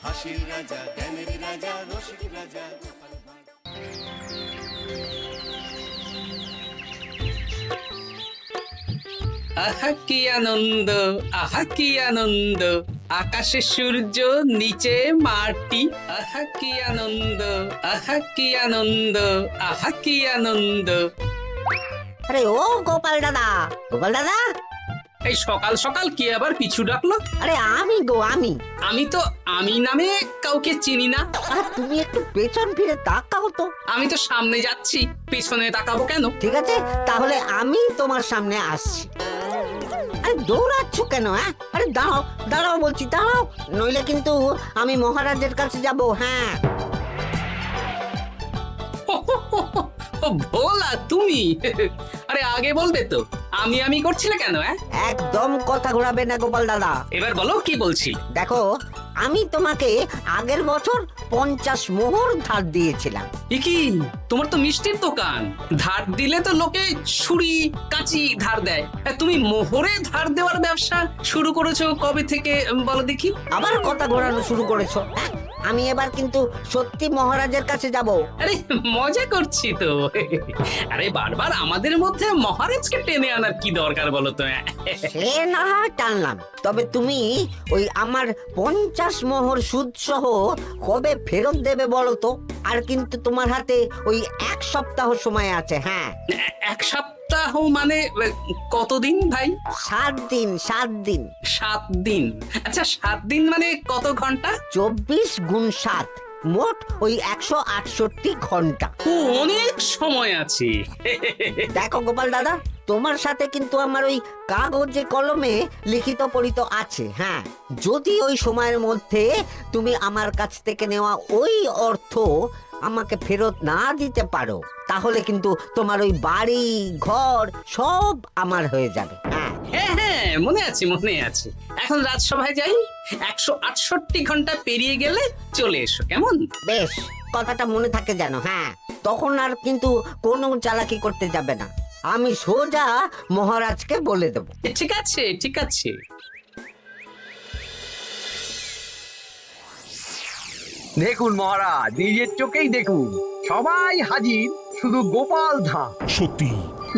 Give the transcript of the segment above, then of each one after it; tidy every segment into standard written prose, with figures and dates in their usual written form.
হাসির রাজা, জ্ঞানের রাজা, রসিক রাজা। আহা কি আনন্দ, আহা কি আনন্দ, আকাশে সূর্য নিচে মাটি। আহা কি আনন্দ, আহা কি আনন্দ, আহা কি আনন্দ। আরে ও গোপাল দাদা, গোপাল দাদা, এই সকাল সকাল কি আবার পিছু ডাকলো? আরে আমি গো আমি। আমি তো আমি নামে কাউকে চিনি না। আর তুমি একটু পেছন ফিরে তাকাও তো। আমি তো সামনে যাচ্ছি, পেছনে তাকাবো কেন? ঠিক আছে, তাহলে আমি তোমার সামনে আসছি। আরে দৌড়াচ্ছ কেন? হ্যাঁ, আরে দাঁড়াও দাঁড়াও বলছি, দাঁড়াও, নইলে কিন্তু আমি মহারাজের কাছে যাব। হ্যাঁ, ও ভোলা তুমি? আরে আগে বলবে তো, আমি করছিলে কেন? একদম কথা ঘোরাবে না গোপাল দাদা। এবার বলো কি বলছি। দেখো, আমি তোমাকে আগের বছর 50 মোহর ধার দিয়েছিলাম। এ কি, তোমার তো মিষ্টির দোকান, ধার দিলে তো লোকে ছুরি কাঁচি ধার দেয়, আর তুমি মোহরে ধার দেওয়ার ব্যবসা শুরু করেছো কবে থেকে বলো দেখি? আবার কথা ঘোরানো শুরু করেছো। হ্যাঁ, আমি এবার কিন্তু সত্যি মহারাজের কাছে যাব। আরে মজা করছি তো। আরে বারবার আমাদের মধ্যে মহারাজকে টেনে আনার কি দরকার বলো তো? সে না হয় টানলাম, তবে তুমি ওই আমার 50 মোহর সুদ সহ কবে ফেরত দেবে বলো তো? আর কিন্তু তোমার হাতে ওই 1 সপ্তাহ সময় আছে। হ্যাঁ, 1 সপ্তাহ মানে কতদিন ভাই? 7 দিন, 7 দিন। 7 দিন? আচ্ছা 7 দিন মানে কত ঘন্টা? 24 গুণ 7, মোট ওই 168 ঘন্টা। ও, অনেক সময় আছে। দেখো গোপাল দাদা, তোমার সাথে কিন্তু আমার ওই কাগজে কলমে লিখিত পড়িত আছে। হ্যাঁ, যদি ওই সময়ের মধ্যে তুমি আমার কাছ থেকে নেওয়া ওই অর্থ আমাকে ফেরত না দিতে পারো, তাহলে কিন্তু তোমার ওই বাড়ি ঘর সব আমার হয়ে যাবে। হ্যাঁ, হ্যাঁ হ্যাঁ, মনে আছে মনে আছে। এখন রাজসভায় যাই, 168 ঘন্টা পেরিয়ে গেলে চলে এসো, কেমন? বেশ, কথাটা মনে থাকে যেন। হ্যাঁ, তখন আর কিন্তু কোনো চালাকি করতে যাবে না, আমি সোজা মহারাজকে বলে দেব। ঠিক আছে ঠিক আছে। দেখুন মহারাজ, নিজের চোখেই দেখুন, সবাই হাজির, শুধু গোপাল ধা। সত্যি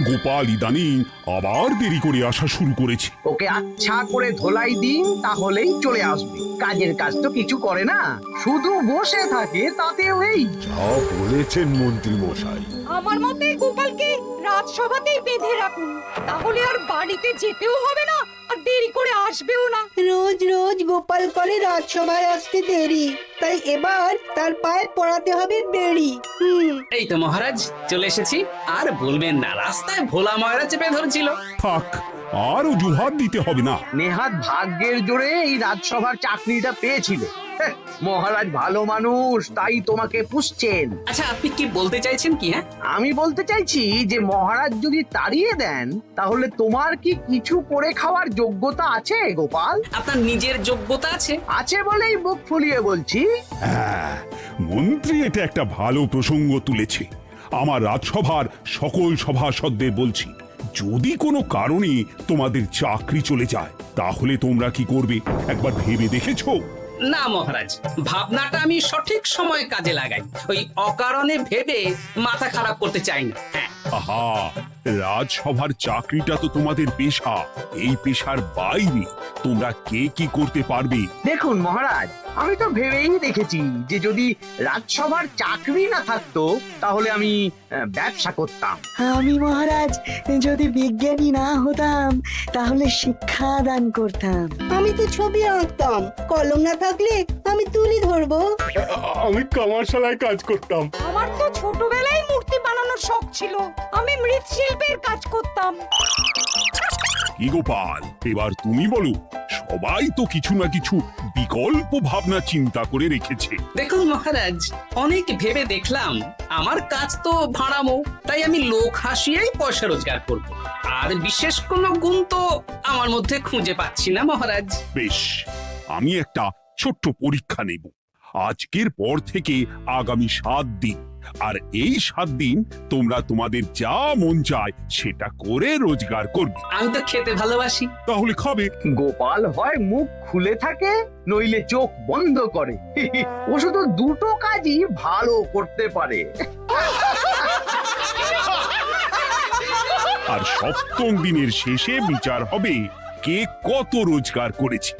গোপাল ইদানিং আবার দেরি করে আসা শুরু করেছে। ওকে আচ্ছা করে ধোলাই দিন, তাহলেই চলে আসবে। কাজের কাজ তো কিছু করে না, শুধু বসে থাকে, তাতেও এই। যা বলেছেন মন্ত্রী মশাই। আমার মতে গোপালকে রাজসভাতেই বেঁধে রাখুন, তাহলে আর বাড়িতে যেতেও হবে না, আর দেরি করে আসবেও না। রোজ রোজ গোপাল করে রাজসভায় আসতে দেরি, তাই এবার তার পায়ে পড়াতে হবে বেড়ি। এই তো মহারাজ চলে এসেছি। আর বলবেন না, রাস্তায় ভোলা ময়রা চেপে ধরছিল। থাক, আর অজুহাত দিতে হবে না। নেহাত ভাগ্যের জোরে এই রাজসভার চাকরিটা পেয়েছিল। হ্যাঁ, মহারাজ ভালো মানুষ, তাই তোমাকে পুষছেন। আচ্ছা আপনি কি বলতে চাইছেন কি? আমি বলতে চাইছি যে মহারাজ যদি তাড়িয়ে দেন, তাহলে তোমার কি কিছু করে খাওয়ার যোগ্যতা আছে গোপাল? আপনার নিজের যোগ্যতা আছে? আছে বলেই মুখ ফুলিয়ে বলছি। হ্যাঁ, মন্ত্রী এটা একটা ভালো প্রসঙ্গ তুলেছে। আমার রাজসভার সকল সভাসদদের বলছি, যদি কোনো কারণে তোমাদের চাকরি চলে যায়, তাহলে তোমরা কি করবে একবার ভেবে দেখেছো? না মহারাজ, ভাবনাটা আমি সঠিক সময় কাজে লাগাই, ওই অকারণে ভেবে মাথা খারাপ করতে চাই না। হ্যাঁ, আহা, রাজসভার চাকরিটা তো তোমাদের পেশা। এই পেশার বাইরে তোমরা কে কি করতে পারবে? দেখুন মহারাজ, আমি তো ভেবেই দেখেছি যে যদি রাজসভার চাকরি না থাকতো, তাহলে আমি ব্যবসা করতাম। আমি মহারাজ যদি বিজ্ঞানী না হতাম, তাহলে শিক্ষা দান করতাম। আমি তো ছবি আঁকতাম, কলম না থাকলে আমি তুলি ধরবো। আমি কামারশালায় কাজ করতাম। আমার তো ছোটবেলায় মূর্তি বানানোর শখ ছিল, আমি মৃৎশিল্পের কাজ করতাম। কি গোপাল, এবার তুমি বলো। সবাই তো কিছু না কিছু বিকল্প ভাবনা চিন্তা করে রেখেছে। দেখুন মহারাজ, অনেক ভেবে দেখলাম আমার কাজ তো ভাড়ামো, তাই আমি লোক হাসিয়েই পয়সা রোজগার করব। আর বিশেষ কোনো গুণ তো আমার মধ্যে খুঁজে পাচ্ছি না মহারাজ। বেশ, আমি একটা ছোট্ট পরীক্ষা নেব। আজকের পর থেকে আগামী 7 দিন, আর এই 7 দিন তোমরা তোমাদের যা মন চায় সেটা করে রোজগার করবে। আমি তো খেতে ভালোবাসি। তাহলে খাবে। গোপাল হয় মুখ খুলে থাকে, নইলে চোখ বন্ধ করে। ও শুধু দুটো কাজই ভালো করতে পারে। আর 7ম দিনের শেষে বিচার হবে কে কত রোজগার করেছে।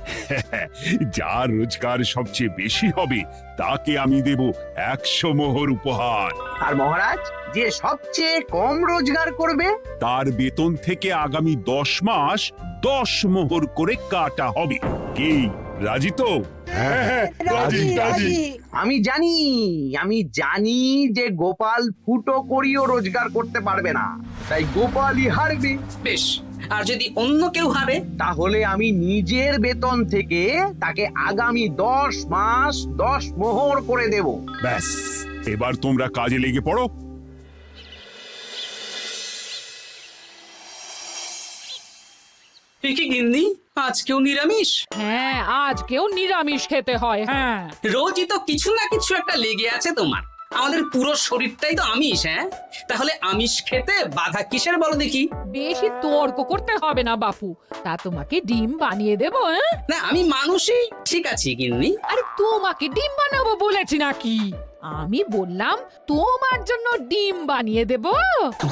যার রোজগার সবচেয়ে বেশি হবে তাকে আমি দেব 100 মোহর উপহার। আর মহারাজ, যে সবচেয়ে কম রোজগার করবে তার বেতন থেকে আগামী 10 মাস 10 মোহর করে কাটা হবে। কি রাজি তো? হ্যাঁ, রাজি রাজি। আমি জানি যে গোপাল ফুটো করিও রোজগার করতে পারবে না, তাই গোপালই হারবে। বেশ, আর যদি অন্য কেউ হারে? তাহলে আমি নিজের বেতন থেকে তাকে আগামী 10 মাস 10 মোহর করে দেব। ব্যাস, এবার তোমরা কাজে লেগে পড়ো। এ কি গিন্নি, আজকেও নিরামিষ? হ্যাঁ, আজকেও নিরামিষ খেতে হয়। হ্যাঁ, রোজই তো কিছু না কিছু একটা লেগে আছে তোমার। আমাদের পুরো শরীরটাই তো আমিষ। হ্যাঁ, তাহলে আমিষ খেতে বাধা কিসের বলো দেখি? বেশি তর্ক করতে হবে না বাপু, তা তোমাকে ডিম বানিয়ে দেবো। হ্যাঁ, না, আমি মানুষই। ঠিক আছে গিন্নি। আরে তোমাকে ডিম বানাবো বলেছি নাকি? আমি বললাম তোমার জন্য ডিম বানিয়ে দেবো।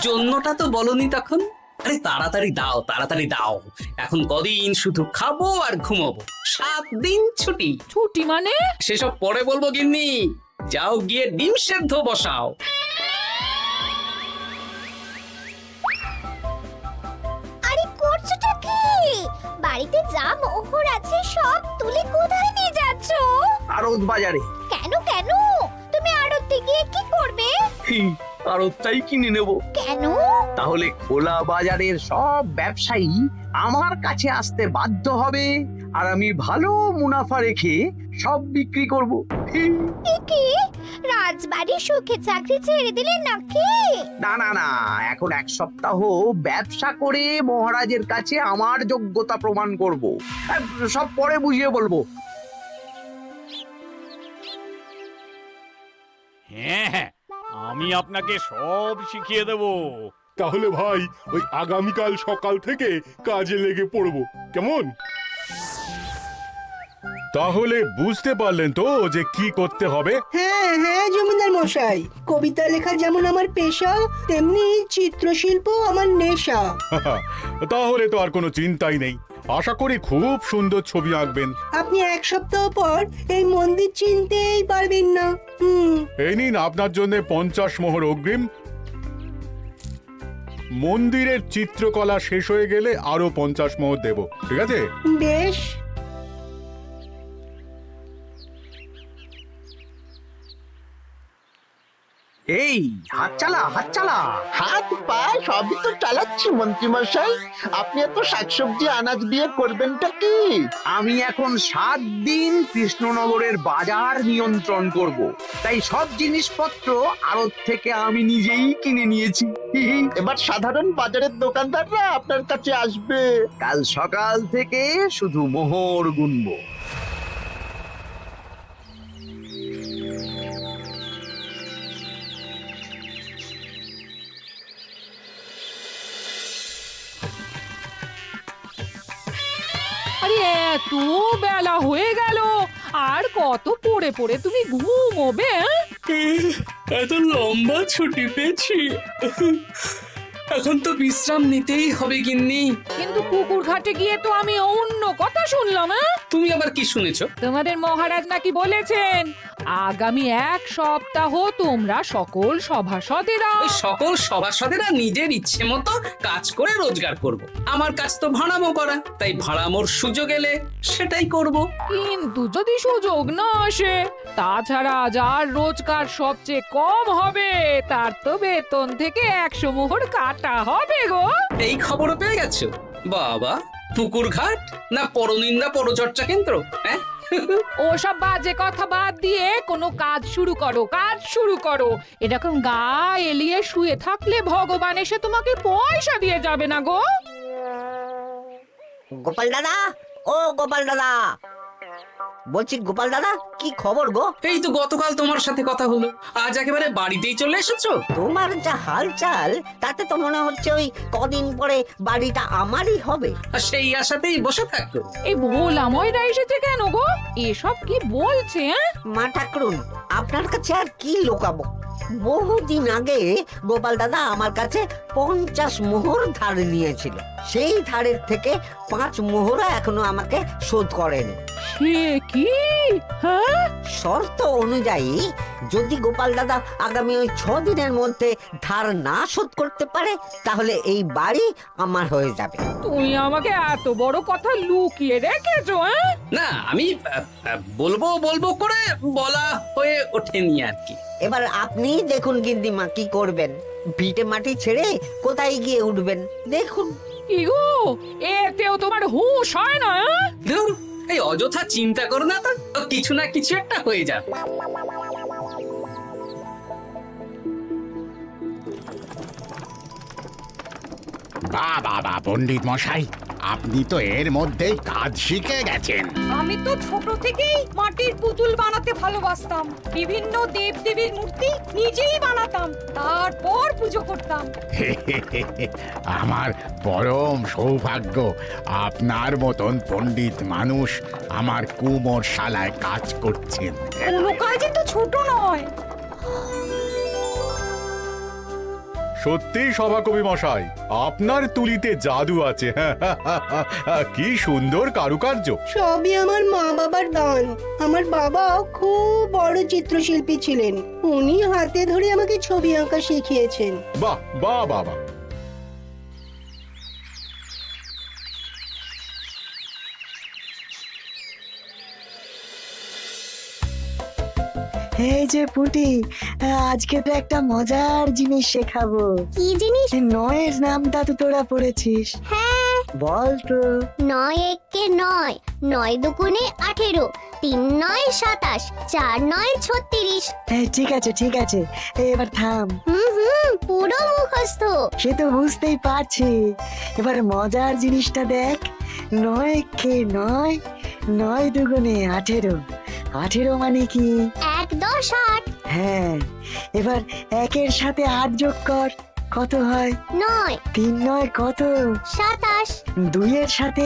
জন্যটা তো বলনি তখন। আরে তাড়াতাড়ি দাও, তাড়াতাড়ি দাও। এখন কদিন শুধু খাবো আর ঘুমাবো। 7 দিন ছুটি। ছুটি মানে? সেসব পরে বলবো গিন্নি। যাও গিয়ে ডিম সেদ্ধ বসাও। আরে করছোটা কি? বাড়িতে যা মোহর আছে সব তুলে কোথায় নিয়ে যাচ্ছো? আড়ত বাজারে। কেন কেন? তুমি আড়তে গিয়ে কি করবে? আড়তটাই কিনে নেব। কেন? তাহলে খোলা বাজারের সব ব্যবসায়ী আমার কাছে আসতে বাধ্য হবে, আর আমি ভালো মুনাফা রেখে সব বিক্রি করব। এ কি? রাজবাড়ির সুখে চাকরি ছেড়ে দিলে নাকি? না না না, এখন 1 সপ্তাহ ব্যবসা করে মহারাজের কাছে আমার যোগ্যতা প্রমাণ করব। সব পরে বুঝিয়ে বলবো। হ্যাঁ, আমি আপনাকে সব শিখিয়ে দেব। তাহলে ভাই ওই আগামীকাল সকাল থেকে কাজে লেগে পড়বো, কেমন? তাহলে বুঝতে পারলেন তো যে কি করতে হবে? হ্যাঁ হ্যাঁ জমিদার মশাই, কবিতা লেখা যেমন আমার পেশা, তেমনি চিত্রশিল্প আমার নেশা। তাহলে তো আর কোনো চিন্তাই নেই। আশা করি খুব সুন্দর ছবি আঁকবেন। আপনি 1 সপ্তাহ পর এই মন্দির চিনতেই পারবেন না। এই নিন আপনার জন্য 50 মোহর অগ্রিম। মন্দিরের চিত্রকলা শেষ হয়ে গেলে আরো 50 মোহর দেব, ঠিক আছে? বেশ। এই হাত চালা, হাত চালা। হাত পা সবই তো চালাচ্ছি মন্ত্রী মশাই। আপনি এত শাকসবজি আনাজ দিয়ে করবেনটা কি? আমি এখন 7 দিন কৃষ্ণনগরের বাজার নিয়ন্ত্রণ করব, তাই সব জিনিসপত্র আড়ত থেকে আমি নিজেই কিনে নিয়েছি। এবার সাধারণ বাজারের দোকানদাররা আপনার কাছে আসবে। কাল সকাল থেকে শুধু মোহর গুনবো। আরে এত বেলা হয়ে গেল, আর কত পড়ে পড়ে তুমি ঘুমোবে? এত লম্বা ছুটি পেয়েছি, এখন তো বিশ্রাম নিতেই হবে গিন্নি। কিন্তু পুকুর ঘাটে গিয়ে তো আমি অন্য কথা শুনলাম। তুমি আবার কি শুনেছো? তোমাদের মহারাজ নাকি বলেছেন আগামী 1 সপ্তাহ তোমরা সকল সভাসদেরা ওই সকল সভাসদেরা নিজের ইচ্ছে মতো কাজ করে রোজগার করব। আমার কাজ তো ভাড়ামো করা, তাই ভাড়ামোর সুযোগ এলে সেটাই করব। কিন্তু যদি সুযোগ না আসে, তাছাড়া যার রোজগার সবচেয়ে কম হবে তার তো বেতন থেকে 100 মোহর কাটা হবে গো। এই খবর পেয়ে গেছো? বাবা, পুকুর ঘাট না পরনিন্দা পরচর্চা কেন্দ্র? হ্যাঁ, ওসব বাজে কথা বাদ দিয়ে কোনো কাজ শুরু করো, কাজ শুরু করো। এরকম গা এলিয়ে শুয়ে থাকলে ভগবান এসে তোমাকে পয়সা দিয়ে যাবে না গো। গোপাল দাদা, ও গোপাল দাদা, বলছি গোপাল দাদা কি খবর গো? এই তো গতকাল তোমার সাথে কথা হলো, আজ একেবারে বাড়িতেই চলে এসেছো। তোমার যা হালচাল তাতে তো মনে হচ্ছে ওই কদিন পরে বাড়িটা আমারই হবে। আর সেই আশাতেই বসে থাকো। এই ভোলাময়রা এসেছে কেন গো? এসব কি বলছে? মা ঠাকুরুন, আপনার কাছে আর কি লুকাবো? বহুদিন আগে গোপাল দাদা আমার কাছে 50 মোহর ধার নিয়েছিল। সেই ধারের থেকে 5 মোহরা এখনো আমাকে শোধ করেনি। সে কি? হ্যাঁ, শর্ত অনুযায়ী যদি গোপাল দাদা আগামী ওই 6 দিনের মধ্যে ধার না শোধ করতে পারে তাহলে এই বাড়ি আমার হয়ে যাবে। তুমি আমাকে এত বড় কথা লুকিয়ে রেখেছো? না, আমি বলবো বলবো করে বলা হয়ে ওঠেনি আর কি। এবার আপনি দেখুন গিন্দিমা কি করবেন। ভিটে মাটি ছেড়ে কোথায় গিয়ে উঠবেন দেখুন। কি গো, এতেও তোমার হুঁশ হয় না? ধুর, এই অযথা চিন্তা করো না তো, কিছু না কিছু একটা হয়ে যাবে। বাহ বাহ বাহ, পণ্ডিত মশাই, আপনি তো এর মধ্যেই কাজ শিখে গেছেন। আমি তো ছোট থেকেই মাটির পুতুল বানাতে ভালোবাসতাম। বিভিন্ন দেবদেবীর মূর্তি নিজেই বানাতাম, তারপর পুজো করতাম। আমার পরম সৌভাগ্য আপনার মতন পণ্ডিত মানুষ আমার কুমোর শালায় কাজ করছেন। কোনো কাজই তো ছোট নয়। সত্যি সভাকবি মশাই, আপনার তুলিতে জাদু আছে। কি সুন্দর কারুকার্য। সবই আমার মা বাবার দান। আমার বাবা খুব বড় চিত্রশিল্পী ছিলেন। উনি হাতে ধরে আমাকে ছবি আঁকা শিখিয়েছেন। বাহ বাহ বাহ বাহ। এই যে পুটি, আজকে তো একটা মজার জিনিস শেখাবো। কি জিনিস? নয়ের নামটা তো তোরা পড়েছিস? হ্যাঁ, বল তো। 9 একে 9, 9 দুগুণে 18, 3 9 27, 4 9 36। ঠিক আছে ঠিক আছে, এবার থাম। পুরো মুখস্থ। সে তো বুঝতেই পারছি। এবার মজার জিনিসটা দেখ। 9 কে 9, 9 দুগুণে 18, 18 মানে কি? 1 10 8। হ্যাঁ, এবার 1-এর সাথে 8 যোগ কর, কত হয়? 9 3 9 কত? 27। 2-এর সাথে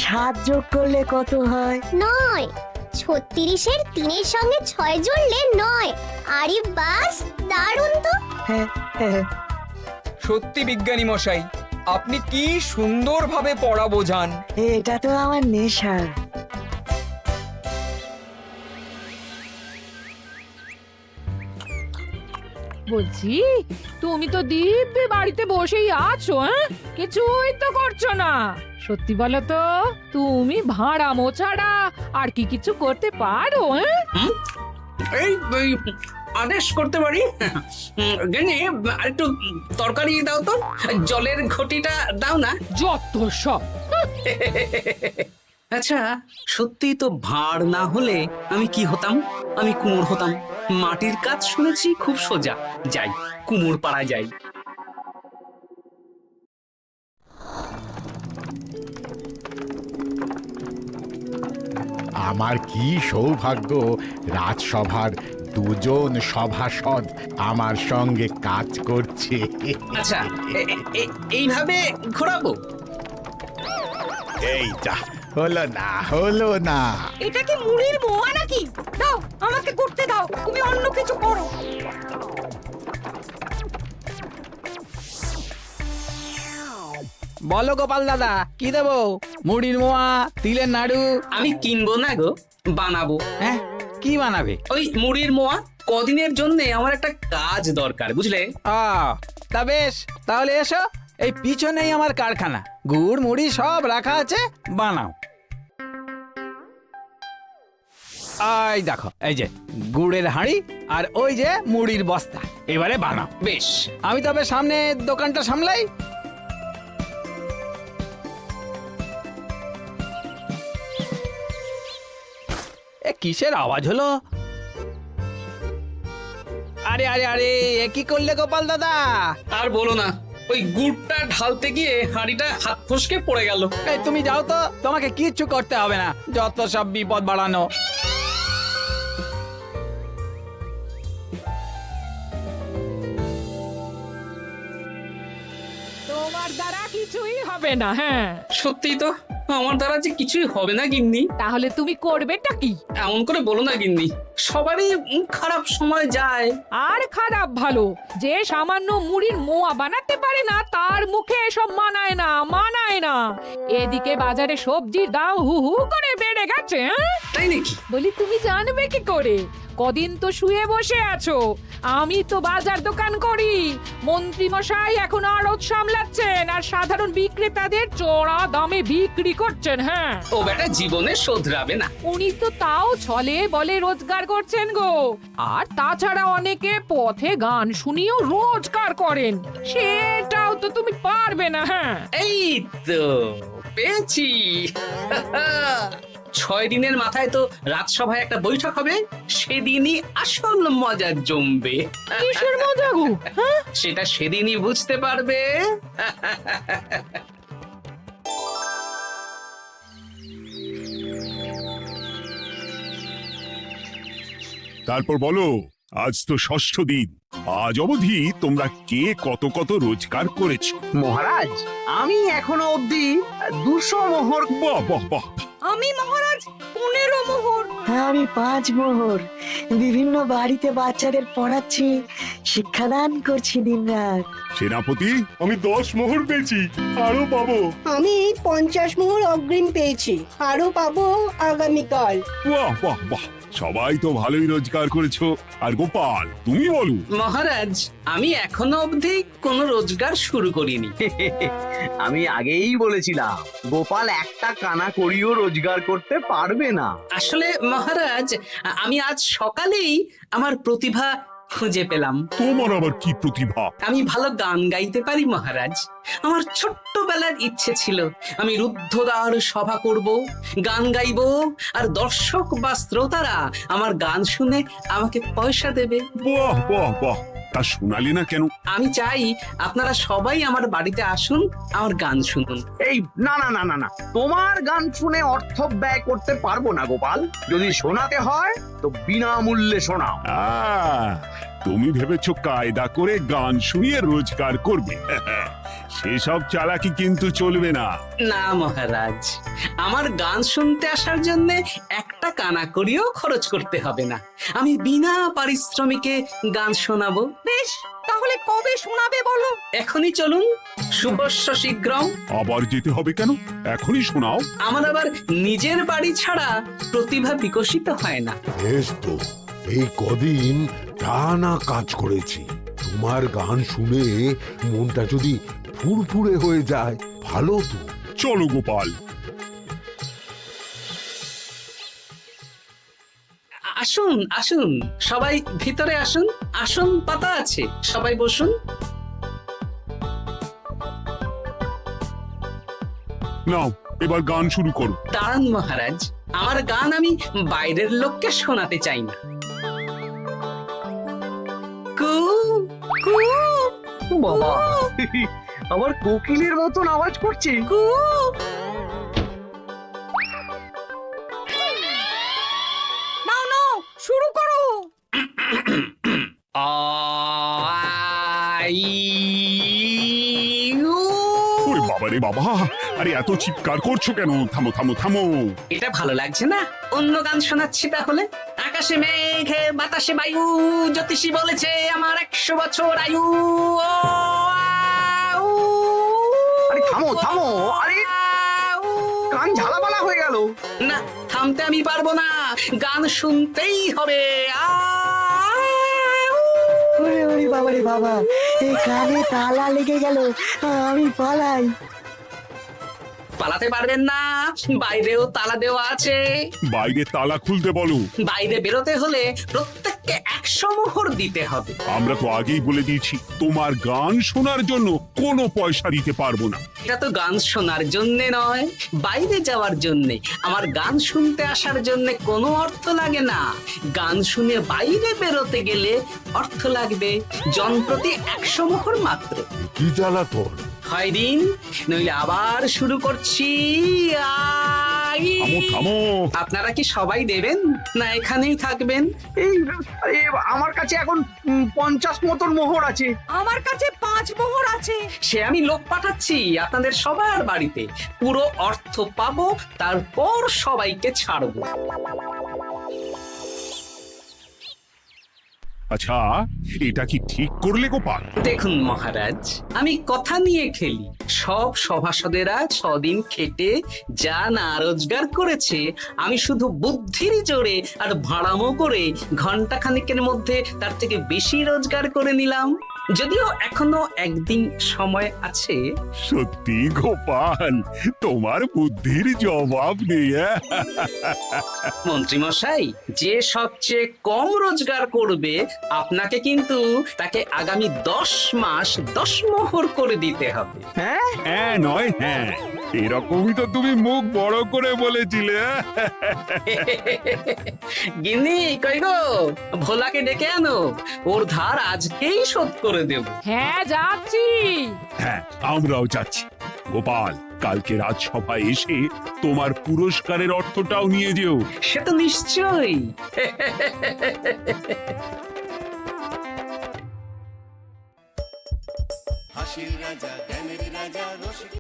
7 যোগ করলে কত হয়? 9 36-এর 3-এর সঙ্গে 6 জুড়লে 9। আরে বাস, দারুণ তো। হ্যাঁ হ্যাঁ। সত্যি বিজ্ঞানী মশাই, আপনি কি সুন্দরভাবে পড়া বোঝান। এটা তো আমার নেশা। বলছি, তুমি তো দিব্যি বাড়িতে বসেই আছো, কিছুই তো করছো না। সত্যি বলো তো, তুমি ভাড়া মোছাড়া আর কি কিছু করতে পারো? এই এই, আদেশ করতে পারি। গেনি, একটু তরকারি দাও তো, জলের ঘটিটা দাও না। যত সব। আচ্ছা, সত্যি তো ভাঁড় না হলে আমি কি হতাম? আমি কুমোর হতাম। মাটির কাজ শুনেছি খুব সোজা, যাই কুমোর পাড়ায় যাই। আমার কি সৌভাগ্য, রাজসভার দুজন সভাসদ আমার সঙ্গে কাজ করছে। আচ্ছা, এইভাবে ঘোরাবো? এই যা, হলো না হলো না। এটা কি মুড়ির মোয়া নাকি? দাও, আমাকে করতে দাও, তুমি অন্য কিছু করো। বলো গোপাল দাদা, কি দেবো? মুড়ির মোয়া, তিলের নাড়ু? আমি কিনবো না গো, বানাবো। হ্যাঁ, কি বানাবে? ওই মুড়ির মোয়া। কদিনের জন্য আমার একটা কাজ দরকার, বুঝলে? তা বেশ, তাহলে এসো, এই পিছনেই আমার কারখানা। গুড় মুড়ি সব রাখা আছে, বানাও। এই দেখো, এই যে গুড়ের হাঁড়ি আর ওই যে মুড়ির বস্তা, এবারে বানাও। বেশ, আমি তবে সামনে দোকানটা সামলাই। এ কিসের আওয়াজ হলো? আরে আরে আরে, এ কি করলে গোপাল দাদা? আর বলো না, ওই গুড়টা ঢালতে গিয়ে হাঁড়িটা হাত ফসকে পড়ে গেল। এই তুমি যাও তো, তোমাকে কিচ্ছু করতে হবে না, যত সব বিপদ বাড়ানো। তোমার দ্বারা কিছুই হবে না। হ্যাঁ, সত্যি তো, আমার দ্বারা যে কিছুই হবে না গিন্নি। তাহলে তুমি করবেটা কি? এমন করে বলো না গিন্নি, সবারই খারাপ সময় যায়। আর খারাপ ভালো, যে সামান্য মুড়ির মোয়া বানাতে পারে না তার মুখে এসব মানায় না, মানায় না। এদিকে বাজারে সবজির দাম হু হু করে বেড়ে গেছে। তাই নাকি? বলি তুমি জানবে কি করে? কদিন তো শুয়ে বসে আছো, আমি তো বাজার দোকান করি। মন্ত্রী মশাই এখন আড়ত সামলাচ্ছেন আর সাধারণ বিক্রেতাদের চড়া দামে বিক্রি করছেন। হ্যাঁ, ও বেটা জীবনে শোধরাবে না। উনি তো তাও ছলে বলে রোজগার করছেন গো। আর তাছাড়া অনেকে পথে গান শুনিয়েও রোজগার করেন, সেটাও তো তুমি পারবে না। হ্যাঁ, এই তো পেয়েছি। 6 দিনের মাথায় তো রাজসভায় একটা বৈঠক হবে, সেদিনই আসল মজা জমবে। কিসের মজা গো? হ্যাঁ, সেটা সেদিনই বুঝতে পারবে। তারপর বলো, আজ তো ষষ্ঠ দিন, আজ অবধি তোমরা কে কত কত রোজগার করেছো? মহারাজ, আমি এখনো অবধি 200 মোহর। বাহ বাহ বাহ! আমি মহারাজ 15 মোহর। হ্যাঁ, আমি 5 মোহর। বিভিন্ন বাড়িতে বাচ্চাদের পড়াচ্ছি, শিক্ষাদান করছি দিনরাত। সেনাপতি, আমি 10 মোহর পেয়েছি, আরো পাবো। আমি 50 মোহর অগ্রিম পেয়েছি, আরো পাবো আগামীকাল। বাহ বাহ বাহ! সবাই তো ভালোই রোজগার করেছো। আর গোপাল, তুমি বলো। মহারাজ, আমি এখনো অবধি কোনো রোজগার শুরু করিনি। আমি আগেই বলেছিলাম গোপাল একটা কানা করিও রোজগার করতে পারবে না। আসলে মহারাজ, আমি আজ সকালেই আমার প্রতিভা খুঁজে পেলাম। তোমার আবার কি প্রতিভা? আমি ভালো গান গাইতে পারি মহারাজ। আমার ছোট্টবেলার ইচ্ছে ছিল আমি রুদ্ধদ্বার সভা করব, গান গাইবো, আর দর্শক বা শ্রোতারা আমার গান শুনে আমাকে পয়সা দেবে। বাহ বাহ বাহ! তা শোনালি না কেন? আমি চাই আপনারা সবাই আমার বাড়িতে আসুন, আমার গান শুনুন। এই না না না না না, তোমার গান শুনে অর্থ ব্যয় করতে পারবো না গোপাল। যদি শোনাতে হয় তো বিনামূল্যে শোনাও। তুমি ভেবেছো কায়দা করে গান শুনিয়ে রোজগার করবে? সেসব চালাকি কিন্তু চলবে না। না মহারাজ, আমার গান শুনতে আসার জন্য একটা কানা করিও খরচ করতে হবে না। আমি বিনা পারিশ্রমিকে গান শোনাবো। বেশ, তাহলে কবে শোনাবে বলো? এখনই চলুন, শুভস্য শীঘ্রম। আবার যেতে হবে কেন? এখনই শোনাও। আমার আবার নিজের বাড়ি ছাড়া প্রতিভা বিকশিত হয় না। বেশ তো, এই কদিন টানা কাজ করেছি, তোমার গান শুনে মনটা যদি ফুরফুরে হয়ে যায় ভালো তো। চলো গোপাল। আসুন আসুন, সবাই ভিতরে আসুন, আসন পাতা আছে, সবাই বসুন। নাও, এবার গান শুরু করো। দাঁড়ান মহারাজ, আমার গান আমি বাইরের লোককে শোনাতে চাই না। কু কু বাবা, আবার কোকিলের মতন আওয়াজ করছে। কু। নাও নাও, শুরু করো। ওরে বাবা রে বাবা! আরে এত চিৎকার করছো কেন? থামো থামো থামো! এটা ভালো লাগছে না? অন্য গান শোনাচ্ছি তাহলে। আকাশে মেঘে বাতাসে বায়ু, জ্যোতিষী বলেছে আমার 100 বছর আয়ু। আরে থামো থামো! আরে কান ঝালাপালা হয়ে গেল। না, থামতে আমি পারবো না, গান শুনতেই হবে। ওরে ওরে বাবা রে বাবা, এই কানে তালা লেগে গেল, আমি পালাই। পালাতে পারবেন না, বাইরেও তালা দেওয়া আছে। বাইরে তালা খুলতে বলো। বাইরে বেরোতে হলে প্রত্যেক প্রত্যেককে 100 মোহর দিতে হবে। আমরা তো আগেই বলে দিয়েছি তোমার গান শোনার জন্য কোনো পয়সা দিতে পারবো না। এটা তো গান শোনার জন্য নয়, বাইরে যাওয়ার জন্য। আমার গান শুনতে আসার জন্য কোনো অর্থ লাগে না। গান শুনে বাইরে বেরোতে গেলে অর্থ লাগবে, জনপ্রতি 100 মোহর মাত্র। কি জ্বালাতন! হয় দিন, নইলে আবার শুরু করছি। থামো থামো। আপনারা কি সবাই দেবেন, না এখানেই থাকবেন? এই আরে, আমার কাছে এখন 50 মতন মোহর আছে। আমার কাছে 5 মোহর আছে। সে আমি লোক পাঠাচ্ছি আপনাদের সবার বাড়িতে, পুরো অর্থ পাবো, তারপর সবাইকে ছাড়বো। আচ্ছা, এটা কি ঠিক করলে গোপাল? দেখুন মহারাজ, আমি কথা নিয়ে খেলি। সব সভাসদেরা 6 দিন খেটে যা না রোজগার করেছে, আমি শুধু বুদ্ধির জোরে আর ভাড়ামো করে ঘন্টা খানিকের মধ্যে তার থেকে বেশি রোজগার করে নিলাম। যদিও এখনো একদিন সময় আছে। সত্যি গোপাল, তোমার বুদ্ধির জবাব নেই। মন্ত্রী মশাই, যে সবচেয়ে কম রোজগার করবে আপনাকে কিন্তু তাকে আগামী 10 মাস 10 মোহর করে দিতে হবে। হ্যাঁ নয় হ্যাঁ, এরকমই তো তুমি মুখ বড় করে বলেছিলে। গিন্নি কই গো, ভোলাকে ডেকে আনো, ওর ধার আজকেই শোধ করে দেব। হ্যাঁ যাচ্ছি। হ্যাঁ, আমরাও যাচ্ছি। গোপাল, কালকে রাজসভায় এসে তোমার পুরস্কারের অর্থটাও নিয়ে যেও। সে তো নিশ্চয়ই। হাসির রাজা জ্ঞানের রাজা রসিক